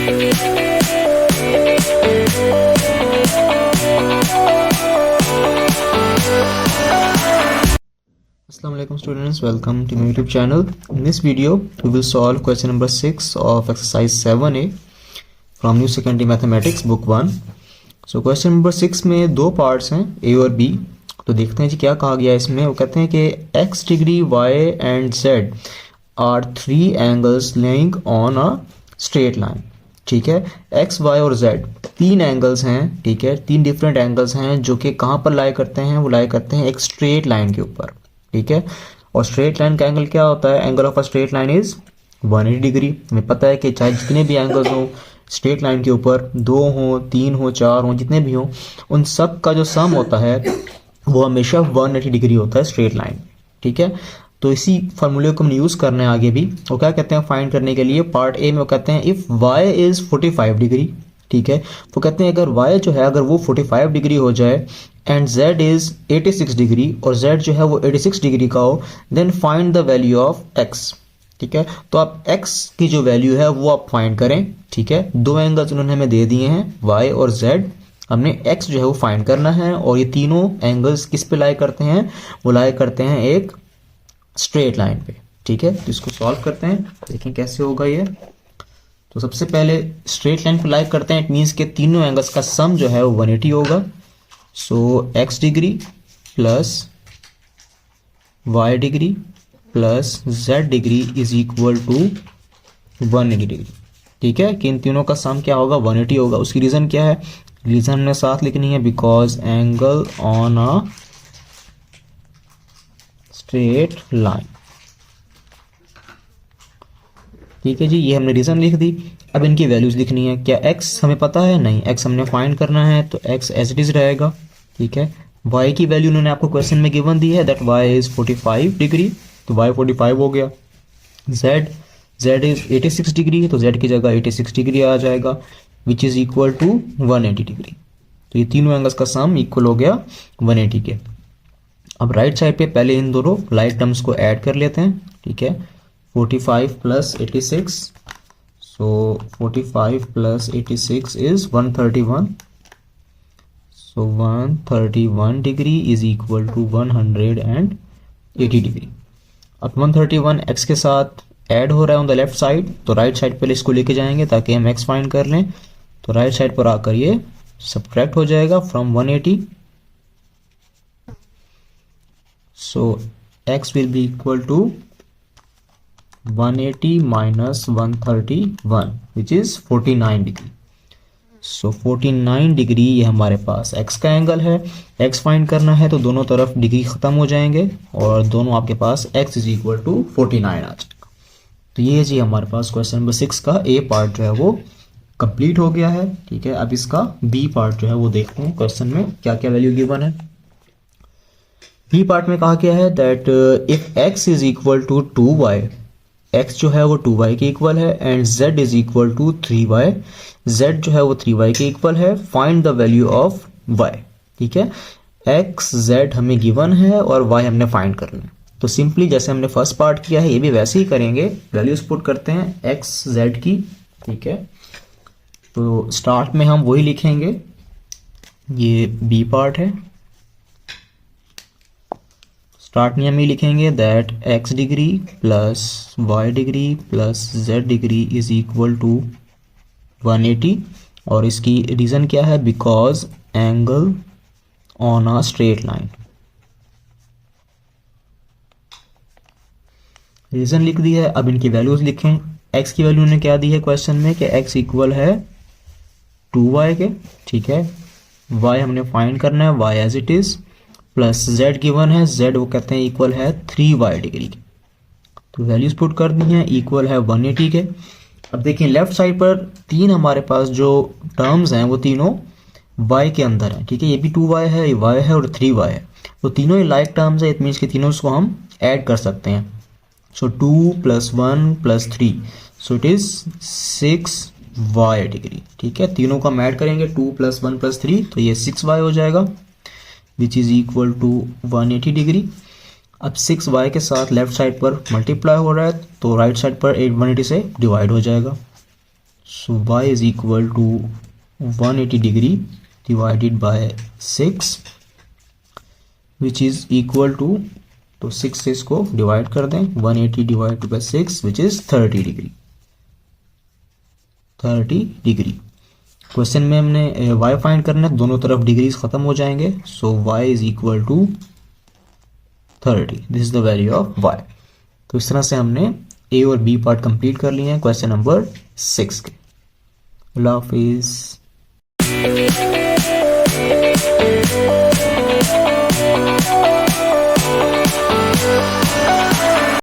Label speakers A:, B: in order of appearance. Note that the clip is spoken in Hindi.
A: Assalamualaikum students, welcome to my YouTube channel. In this video we will solve question number 6 of exercise 7a from New Secondary Mathematics book 1. So question number 6 में दो पार्ट्स हैं a और b. तो देखते हैं जी क्या कहा गया है इसमें. वो कहते हैं कि x degree y and z are three angles laying on a straight line. ठीक है, x y और z तीन एंगल्स हैं. ठीक है, तीन डिफरेंट एंगल्स हैं जो कि कहाँ पर लाई करते हैं, वो लाई करते हैं एक स्ट्रेट लाइन के ऊपर. ठीक है, और स्ट्रेट लाइन का एंगल क्या होता है, angle of a straight line is 180 degree. हमें पता है कि चाहे जितने भी एंगल्स हो स्ट्रेट लाइन के ऊपर, दो हो, तीन हो, चार हो, जितने भी हो, उन सब का जो सम होता है वो हमेशा 180 डिग्री होता है स्ट्रेट लाइन. ठीक है, तो इसी फार्मूले को हमने यूज़ करना है आगे भी. वो क्या कहते हैं फाइंड करने के लिए, पार्ट ए में वो कहते हैं इफ़ y इज़ 45 डिग्री. ठीक है, वो कहते हैं अगर y जो है अगर वो 45 डिग्री हो जाए एंड z इज़ 86 डिग्री और z जो है वो 86 डिग्री का हो, then find the value of x. ठीक है, तो आप x की जो वैल्यू है वो आप फाइंड करें. ठीक है, दो एंगल्स उन्होंने हमें दे दिए हैं y और z, हमने x जो है वो फाइंड करना है. और ये तीनों एंगल्स किस पे लाई करते हैं, वो लाई करते हैं एक स्ट्रेट लाइन पे. ठीक है, तो इसको सॉल्व करते हैं, देखें कैसे होगा ये. तो सबसे पहले स्ट्रेट लाइन पे लाई करते हैं. इट मीन्स के तीनों एंगल्स का सम जो है वो 180 होगा. So x degree plus y degree plus z degree is equal to 180 degree. ठीक है, कि इन तीनों का सम क्या होगा, 180 होगा. उसकी रीज़न क्या है, रीज़न हमने साथ लिखनी है, because angle on a straight line. ठीक है जी, ये हमने रीज़न लिख दी. अब इनकी वैल्यूज़ लिखनी है. क्या x हमें पता है, नहीं, x हमने फाइंड करना है, तो x एज इट इज़ रहेगा. ठीक है, y की वैल्यू उन्होंने आपको क्वेश्चन में गिवन दी है, दैट y इज़ 45 डिग्री, तो y 45 हो गया. z इज़ 86 डिग्री, तो z की जगह 86 डिग्री आ जाएगा, which is equal to 180 degree. तो ये तीनों एंगल्स का सम इक्वल हो गया 180 के. अब राइट साइड पे पहले इन दोनों लाइक टर्म्स को ऐड कर लेते हैं. ठीक है, 45 plus 86, so 45 plus 86 is 131, so 131 degree is equal to 180 degree. अब 131 x के साथ ऐड हो रहा है ऑन द लेफ्ट साइड, तो राइट साइड पे इसको लेके जाएंगे ताकि हम x फाइंड कर लें. तो राइट साइड पर आकर ये सब्ट्रैक्ट हो जाएगा from 180. So x will be equal to 180 minus 131 which is 49 degree. So 49 degree ये हमारे पास x का एंगल है. x फाइंड करना है तो दोनों तरफ डिग्री ख़त्म हो जाएंगे और दोनों आपके पास x इज इक्वल टू 49 आ जाएगा. तो ये जी हमारे पास क्वेश्चन नंबर 6 का a पार्ट जो है वो कंप्लीट हो गया है. ठीक है, अब इसका b पार्ट जो है वो देखते हैं क्वेश्चन में क्या क्या वैल्यू गिवन है. b पार्ट में कहा गया है that if x is equal to 2y, x जो है वो 2y के इक्वल है, and z is equal to 3y, z जो है वो 3y के इक्वल है. Find the value of y. ठीक है, x z हमें गिवन है और y हमने फाइंड करना है. तो सिंपली जैसे हमने फर्स्ट पार्ट किया है ये भी वैसे ही करेंगे. वैल्यूज पुट करते हैं x z की. ठीक है, तो स्टार्ट में हम वही लिखेंगे, ये b पार्ट है. स्टार्ट में हम ये लिखेंगे that x degree plus y degree plus z degree is equal to 180. और इसकी रीज़न क्या है, because angle on a straight line. Reason लिख दी है. अब इनकी वैल्यूज लिखें. x की वैल्यू ने क्या दी है क्वेश्चन में कि x इक्वल है 2y के. ठीक है, y हमने फाइंड करना है, y as it is, plus z given है, z वो कहते हैं इक्वल है 3y डिग्री के. तो वैल्यूज पुट कर दी हैं, इक्वल है 180 के. अब देखिए लेफ्ट साइड पर तीन हमारे पास जो टर्म्स हैं वो तीनों y के अंदर हैं. ठीक है, ये भी 2y है, ये y है और 3y है. तो तीनों ही लाइक टर्म्स है, इट मीन्स कि तीनों को हम ऐड कर सकते हैं. सो 2 plus 1 plus 3, so it is 6y degree. ठीक है, तीनों को हम ऐड करेंगे, 2 प्लस 1 प्लस 3, तो ये 6y हो जाएगा, which is equal to 180 degree. अब 6y के साथ लेफ्ट साइड पर मल्टीप्लाई हो रहा है तो राइट साइड पर 180 से डिवाइड हो जाएगा. So y is equal to 180 degree divided by 6 which is equal to, तो 6 से इसको डिवाइड कर दें, 180 divide by 6 which is 30 degree. 30 degree. Question में हमने y फाइंड करना है, दोनों तरफ डिग्रीज खत्म हो जाएंगे। So y is equal to 30, this is the value of y। तो इस तरह से हमने ए और बी पार्ट कंप्लीट कर लिए हैं क्वेश्चन नंबर 6 के। अल्लाह हाफिज।